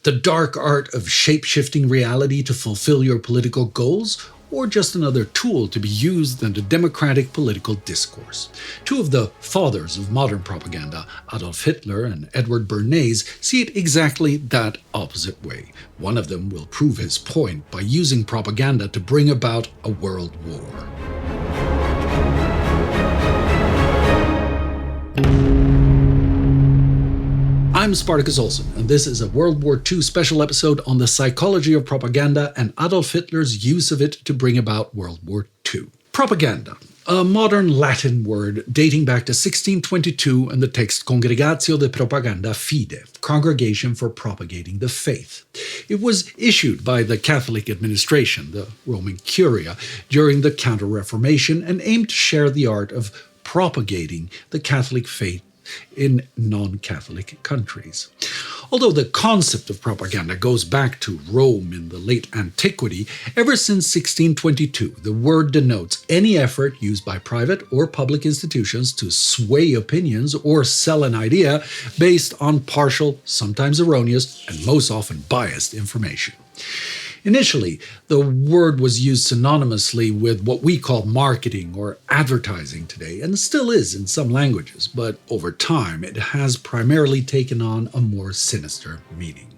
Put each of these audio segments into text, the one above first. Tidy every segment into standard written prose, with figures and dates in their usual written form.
The dark art of shape-shifting reality to fulfill your political goals, or just another tool to be used in the democratic political discourse? Two of the fathers of modern propaganda, Adolf Hitler and Edward Bernays, see it exactly that opposite way. One of them will prove his point by using propaganda to bring about a world war. I'm Spartacus Olsson, and this is a World War II special episode on the psychology of propaganda and Adolf Hitler's use of it to bring about World War II. Propaganda, a modern Latin word dating back to 1622 and the text Congregatio de Propaganda Fide, Congregation for Propagating the Faith. It was issued by the Catholic administration, the Roman Curia, during the Counter-Reformation and aimed to share the art of propagating the Catholic faith in non-Catholic countries. Although the concept of propaganda goes back to Rome in the late antiquity, ever since 1622, the word denotes any effort used by private or public institutions to sway opinions or sell an idea based on partial, sometimes erroneous, and most often biased information. Initially, the word was used synonymously with what we call marketing or advertising today, and still is in some languages, but over time it has primarily taken on a more sinister meaning.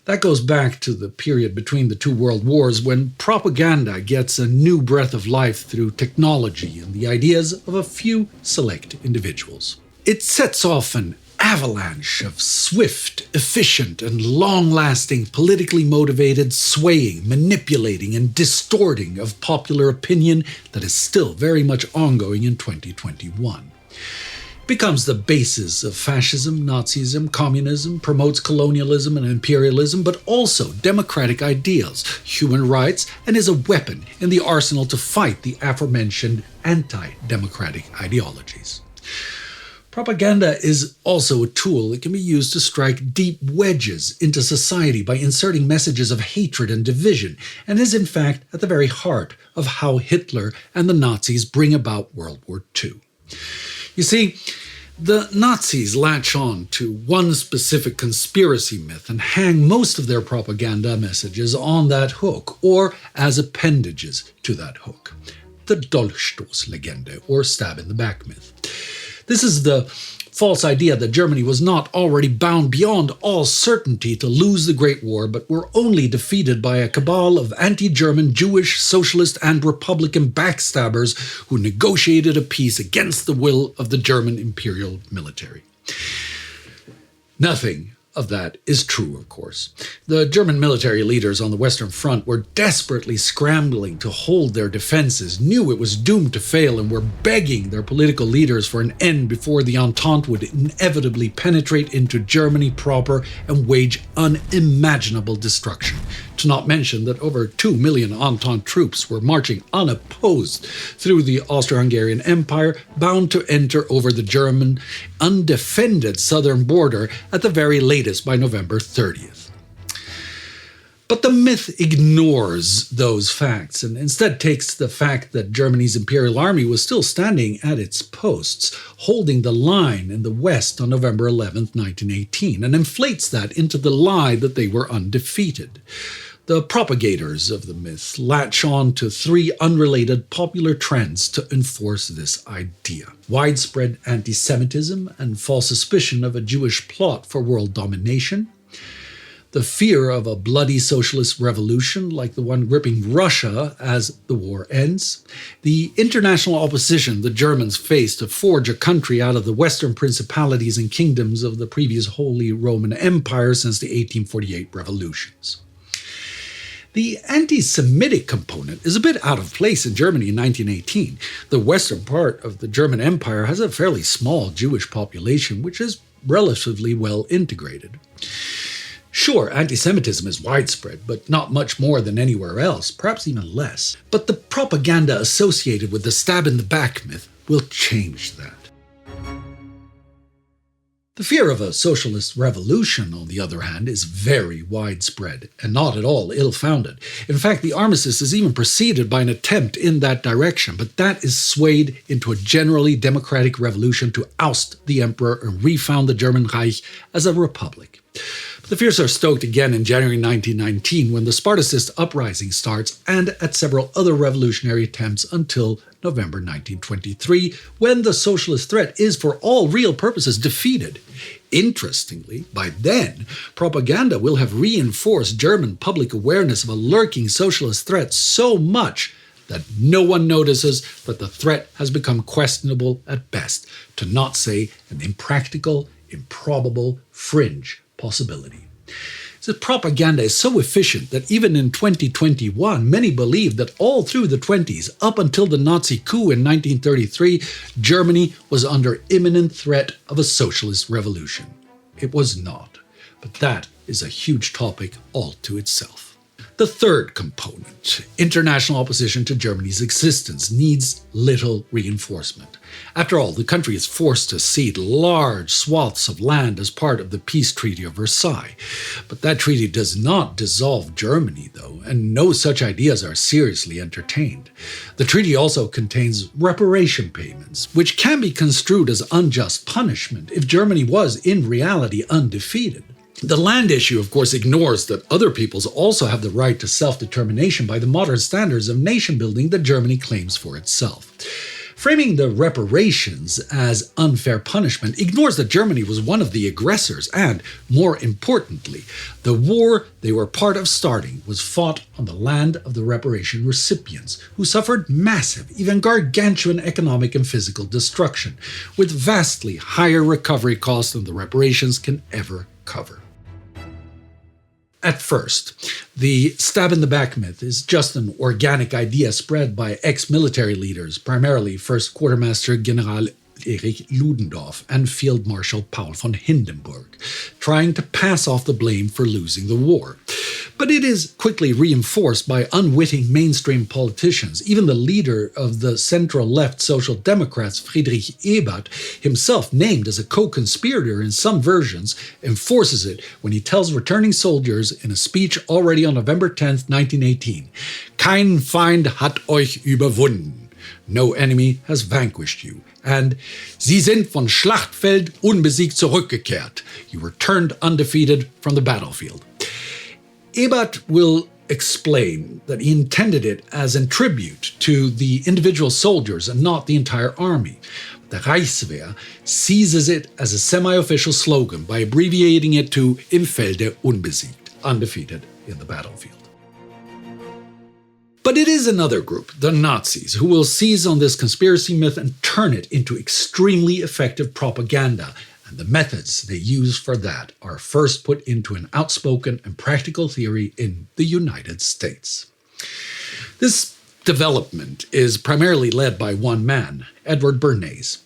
That goes back to the period between the two world wars when propaganda gets a new breath of life through technology and the ideas of a few select individuals. It sets off an avalanche of swift, efficient, and long-lasting, politically motivated swaying, manipulating, and distorting of popular opinion that is still very much ongoing in 2021. It becomes the basis of fascism, Nazism, communism, promotes colonialism and imperialism, but also democratic ideals, human rights, and is a weapon in the arsenal to fight the aforementioned anti-democratic ideologies. Propaganda is also a tool that can be used to strike deep wedges into society by inserting messages of hatred and division, and is in fact at the very heart of how Hitler and the Nazis bring about World War II. You see, the Nazis latch on to one specific conspiracy myth and hang most of their propaganda messages on that hook, or as appendages to that hook. The Dolchstoßlegende, or stab-in-the-back myth. This is the false idea that Germany was not already bound beyond all certainty to lose the Great War, but were only defeated by a cabal of anti-German, Jewish, socialist, and Republican backstabbers who negotiated a peace against the will of the German imperial military. Nothing of that is true, of course. The German military leaders on the Western Front were desperately scrambling to hold their defenses, knew it was doomed to fail, and were begging their political leaders for an end before the Entente would inevitably penetrate into Germany proper and wage unimaginable destruction. To not mention that over 2 million Entente troops were marching unopposed through the Austro-Hungarian Empire, bound to enter over the German undefended southern border at the very latest by November 30th. But the myth ignores those facts and instead takes the fact that Germany's imperial army was still standing at its posts, holding the line in the west on November 11, 1918, and inflates that into the lie that they were undefeated. The propagators of the myth latch on to three unrelated popular trends to enforce this idea: widespread anti-Semitism and false suspicion of a Jewish plot for world domination, the fear of a bloody socialist revolution like the one gripping Russia as the war ends, the international opposition the Germans faced to forge a country out of the Western principalities and kingdoms of the previous Holy Roman Empire since the 1848 revolutions. The anti-Semitic component is a bit out of place in Germany in 1918. The western part of the German Empire has a fairly small Jewish population, which is relatively well integrated. Sure, anti-Semitism is widespread, but not much more than anywhere else, perhaps even less. But the propaganda associated with the stab-in-the-back myth will change that. The fear of a socialist revolution, on the other hand, is very widespread and not at all ill-founded. In fact, the armistice is even preceded by an attempt in that direction, but that is swayed into a generally democratic revolution to oust the emperor and refound the German Reich as a republic. But The fears are stoked again in January 1919 when the Spartacist uprising starts, and at several other revolutionary attempts until November 1923, when the socialist threat is for all real purposes defeated. Interestingly, by then, propaganda will have reinforced German public awareness of a lurking socialist threat so much that no one notices that the threat has become questionable at best, to not say an impractical, improbable, fringe possibility. The propaganda is so efficient that even in 2021, many believe that all through the 20s, up until the Nazi coup in 1933, Germany was under imminent threat of a socialist revolution. It was not, but that is a huge topic all to itself. The third component, international opposition to Germany's existence, needs little reinforcement. After all, the country is forced to cede large swaths of land as part of the Peace Treaty of Versailles. But that treaty does not dissolve Germany, though, and no such ideas are seriously entertained. The treaty also contains reparation payments, which can be construed as unjust punishment if Germany was in reality undefeated. The land issue, of course, ignores that other peoples also have the right to self-determination by the modern standards of nation-building that Germany claims for itself. Framing the reparations as unfair punishment ignores that Germany was one of the aggressors and, more importantly, the war they were part of starting was fought on the land of the reparation recipients, who suffered massive, even gargantuan economic and physical destruction, with vastly higher recovery costs than the reparations can ever cover. At first, the stab-in-the-back myth is just an organic idea spread by ex-military leaders, primarily First Quartermaster General Erich Ludendorff and Field Marshal Paul von Hindenburg, trying to pass off the blame for losing the war. But it is quickly reinforced by unwitting mainstream politicians. Even the leader of the central-left Social Democrats, Friedrich Ebert, himself named as a co-conspirator in some versions, enforces it when he tells returning soldiers in a speech already on November 10, 1918, "Kein Feind hat euch überwunden." No enemy has vanquished you. And Sie sind von Schlachtfeld unbesiegt zurückgekehrt. You returned undefeated from the battlefield. Ebert will explain that he intended it as a tribute to the individual soldiers and not the entire army. The Reichswehr seizes it as a semi-official slogan by abbreviating it to Im Felde unbesiegt, undefeated in the battlefield. But it is another group, the Nazis, who will seize on this conspiracy myth and turn it into extremely effective propaganda. And the methods they use for that are first put into an outspoken and practical theory in the United States. This development is primarily led by one man, Edward Bernays.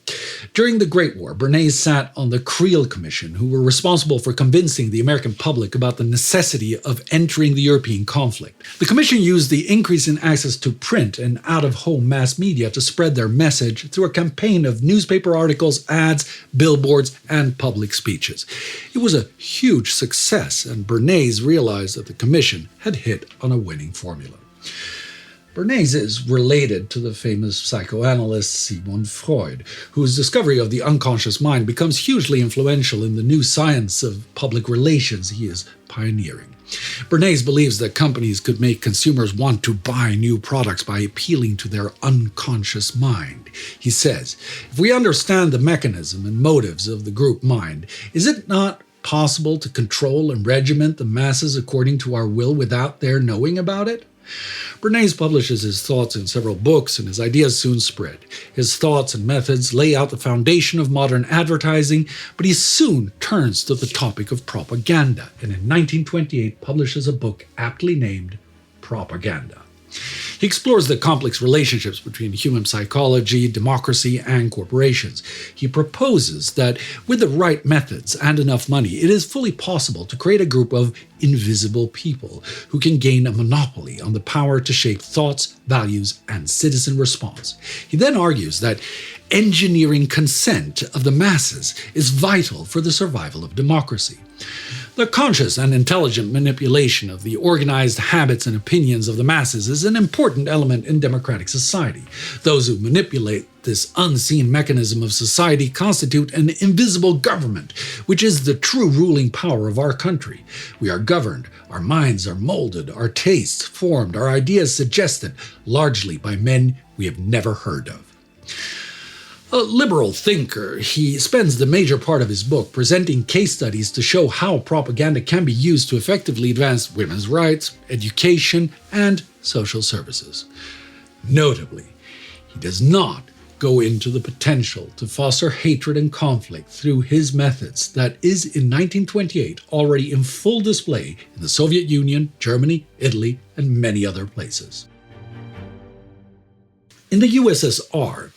During the Great War, Bernays sat on the Creel Commission, who were responsible for convincing the American public about the necessity of entering the European conflict. The commission used the increase in access to print and out-of-home mass media to spread their message through a campaign of newspaper articles, ads, billboards, and public speeches. It was a huge success, and Bernays realized that the commission had hit on a winning formula. Bernays is related to the famous psychoanalyst Sigmund Freud, whose discovery of the unconscious mind becomes hugely influential in the new science of public relations he is pioneering. Bernays believes that companies could make consumers want to buy new products by appealing to their unconscious mind. He says, if we understand the mechanism and motives of the group mind, is it not possible to control and regiment the masses according to our will without their knowing about it? Bernays publishes his thoughts in several books, and his ideas soon spread. His thoughts and methods lay out the foundation of modern advertising, but he soon turns to the topic of propaganda, and in 1928 publishes a book aptly named Propaganda. He explores the complex relationships between human psychology, democracy, and corporations. He proposes that with the right methods and enough money, it is fully possible to create a group of invisible people who can gain a monopoly on the power to shape thoughts, values, and citizen response. He then argues that engineering consent of the masses is vital for the survival of democracy. The conscious and intelligent manipulation of the organized habits and opinions of the masses is an important element in democratic society. Those who manipulate this unseen mechanism of society constitute an invisible government, which is the true ruling power of our country. We are governed, our minds are molded, our tastes formed, our ideas suggested, largely by men we have never heard of. A liberal thinker, he spends the major part of his book presenting case studies to show how propaganda can be used to effectively advance women's rights, education, and social services. Notably, he does not go into the potential to foster hatred and conflict through his methods that is in 1928 already in full display in the Soviet Union, Germany, Italy, and many other places. In the USSR,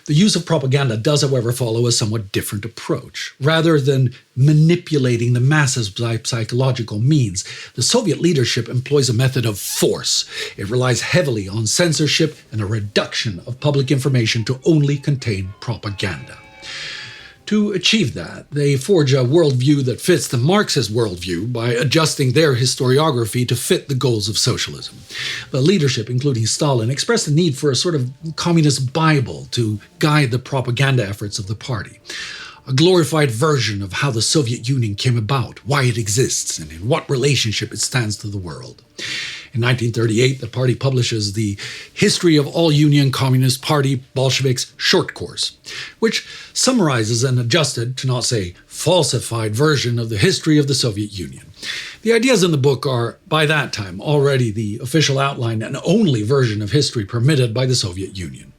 the use of propaganda does, however, follow a somewhat different approach. Rather than manipulating the masses by psychological means, the Soviet leadership employs a method of force. It relies heavily on censorship and a reduction of public information to only contain propaganda. To achieve that, they forge a worldview that fits the Marxist worldview by adjusting their historiography to fit the goals of socialism. The leadership, including Stalin, expressed the need for a sort of communist Bible to guide the propaganda efforts of the party. A glorified version of how the Soviet Union came about, why it exists, and in what relationship it stands to the world. In 1938, the party publishes the History of All Union Communist Party Bolsheviks short course, which summarizes an adjusted, to not say falsified, version of the history of the Soviet Union. The ideas in the book are, by that time, already the official outline and only version of history permitted by the Soviet Union.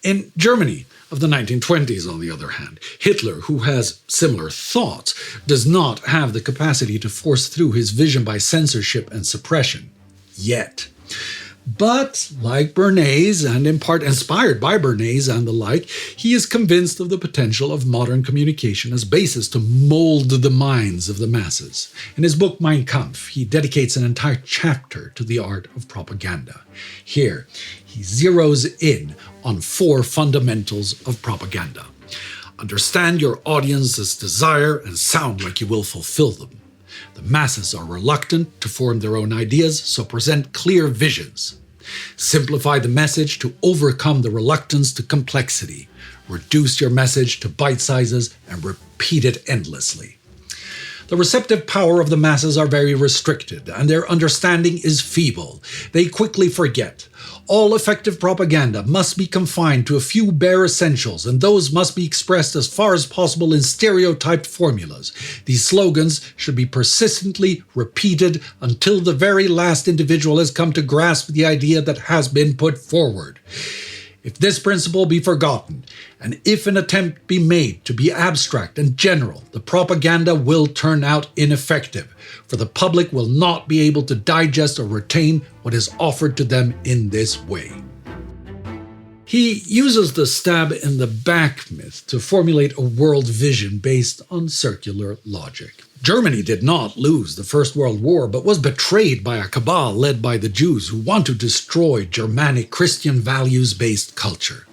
In Germany of the 1920s, on the other hand, Hitler, who has similar thoughts, does not have the capacity to force through his vision by censorship and suppression. Yet. But, like Bernays, and in part inspired by Bernays and the like, he is convinced of the potential of modern communication as basis to mold the minds of the masses. In his book Mein Kampf, he dedicates an entire chapter to the art of propaganda. Here, he zeroes in on 4 fundamentals of propaganda. Understand your audience's desire and sound like you will fulfill them. The masses are reluctant to form their own ideas, so present clear visions. Simplify the message to overcome the reluctance to complexity. Reduce your message to bite sizes and repeat it endlessly. The receptive power of the masses are very restricted, and their understanding is feeble. They quickly forget. All effective propaganda must be confined to a few bare essentials, and those must be expressed as far as possible in stereotyped formulas. These slogans should be persistently repeated until the very last individual has come to grasp the idea that has been put forward. If this principle be forgotten, and if an attempt be made to be abstract and general, the propaganda will turn out ineffective, for the public will not be able to digest or retain what is offered to them in this way. He uses the stab in the back myth to formulate a world vision based on circular logic. Germany did not lose the First World War, but was betrayed by a cabal led by the Jews who want to destroy Germanic Christian values-based culture.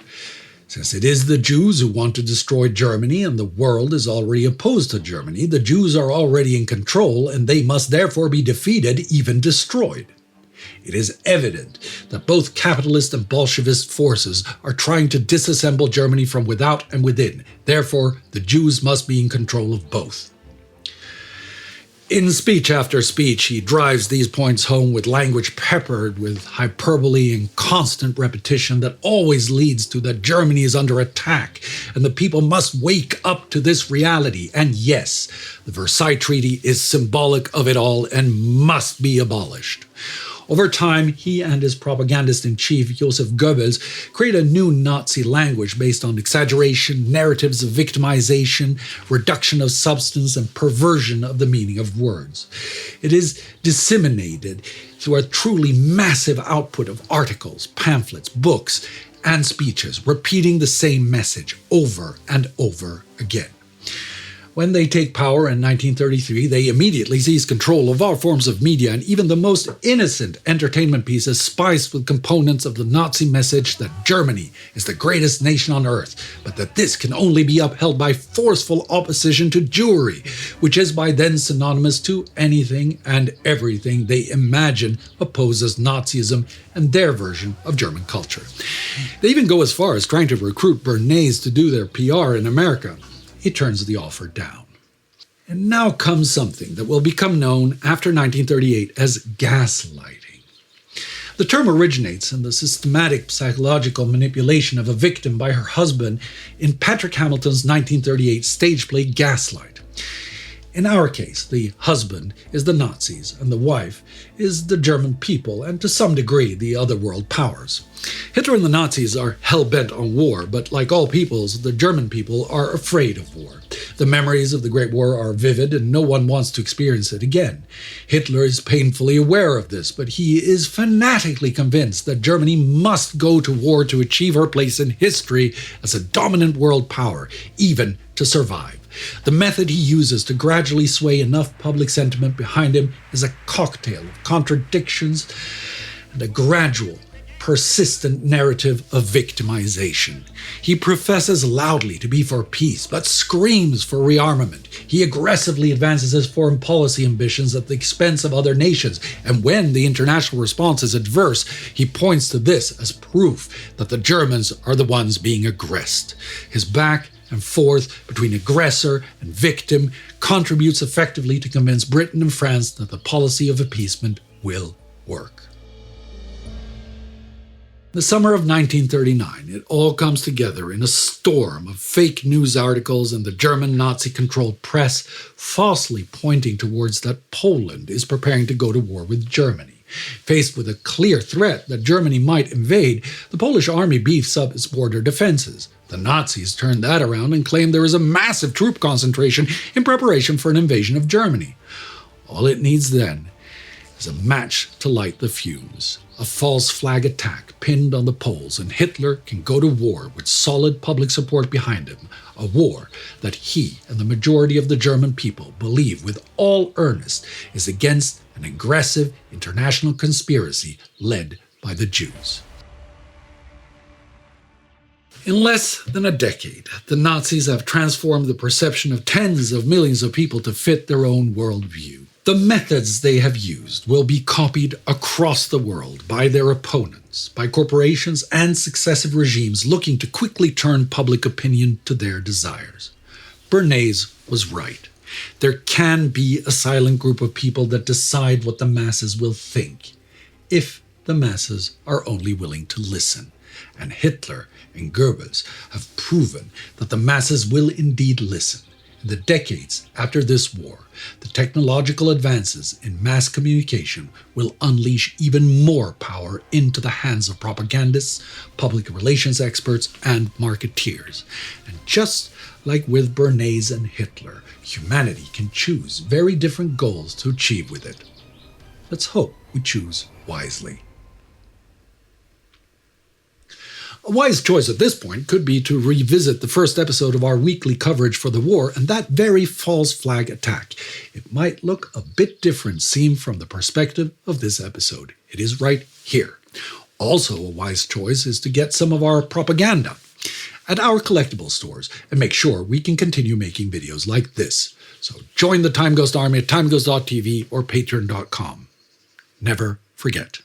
Since it is the Jews who want to destroy Germany and the world is already opposed to Germany, the Jews are already in control and they must therefore be defeated, even destroyed. It is evident that both capitalist and Bolshevist forces are trying to disassemble Germany from without and within. Therefore, the Jews must be in control of both. In speech after speech, he drives these points home with language peppered with hyperbole and constant repetition that always leads to that Germany is under attack and the people must wake up to this reality. And yes, the Versailles Treaty is symbolic of it all and must be abolished. Over time, he and his propagandist-in-chief, Joseph Goebbels, create a new Nazi language based on exaggeration, narratives of victimization, reduction of substance, and perversion of the meaning of words. It is disseminated through a truly massive output of articles, pamphlets, books, and speeches, repeating the same message over and over again. When they take power in 1933, they immediately seize control of all forms of media and even the most innocent entertainment pieces spiced with components of the Nazi message that Germany is the greatest nation on earth, but that this can only be upheld by forceful opposition to Jewry, which is by then synonymous to anything and everything they imagine opposes Nazism and their version of German culture. They even go as far as trying to recruit Bernays to do their PR in America. He turns the offer down. And now comes something that will become known after 1938 as gaslighting. The term originates in the systematic psychological manipulation of a victim by her husband in Patrick Hamilton's 1938 stage play Gaslight. In our case, the husband is the Nazis and the wife is the German people and to some degree the other world powers. Hitler and the Nazis are hell-bent on war, but like all peoples, the German people are afraid of war. The memories of the Great War are vivid and no one wants to experience it again. Hitler is painfully aware of this, but he is fanatically convinced that Germany must go to war to achieve her place in history as a dominant world power, even to survive. The method he uses to gradually sway enough public sentiment behind him is a cocktail of contradictions and a gradual, persistent narrative of victimization. He professes loudly to be for peace, but screams for rearmament. He aggressively advances his foreign policy ambitions at the expense of other nations, and when the international response is adverse, he points to this as proof that the Germans are the ones being aggressed. His back and forth between aggressor and victim contributes effectively to convince Britain and France that the policy of appeasement will work. The summer of 1939, it all comes together in a storm of fake news articles and the German Nazi-controlled press falsely pointing towards that Poland is preparing to go to war with Germany. Faced with a clear threat that Germany might invade, the Polish army beefs up its border defenses. The Nazis turn that around and claim there is a massive troop concentration in preparation for an invasion of Germany. All it needs then is a match to light the fuse. A false flag attack pinned on the Poles, and Hitler can go to war with solid public support behind him. A war that he and the majority of the German people believe with all earnest is against an aggressive international conspiracy led by the Jews. In less than a decade, the Nazis have transformed the perception of tens of millions of people to fit their own worldview. The methods they have used will be copied across the world by their opponents, by corporations and successive regimes looking to quickly turn public opinion to their desires. Bernays was right. There can be a silent group of people that decide what the masses will think, if the masses are only willing to listen. And Hitler and Goebbels have proven that the masses will indeed listen. In the decades after this war, the technological advances in mass communication will unleash even more power into the hands of propagandists, public relations experts, and marketeers. And just like with Bernays and Hitler, humanity can choose very different goals to achieve with it. Let's hope we choose wisely. A wise choice at this point could be to revisit the first episode of our weekly coverage for the war and that very false flag attack. It might look a bit different seen from the perspective of this episode. It is right here. Also a wise choice is to get some of our propaganda at our collectible stores and make sure we can continue making videos like this. So join the Time Ghost Army at timeghost.tv or patreon.com. Never forget.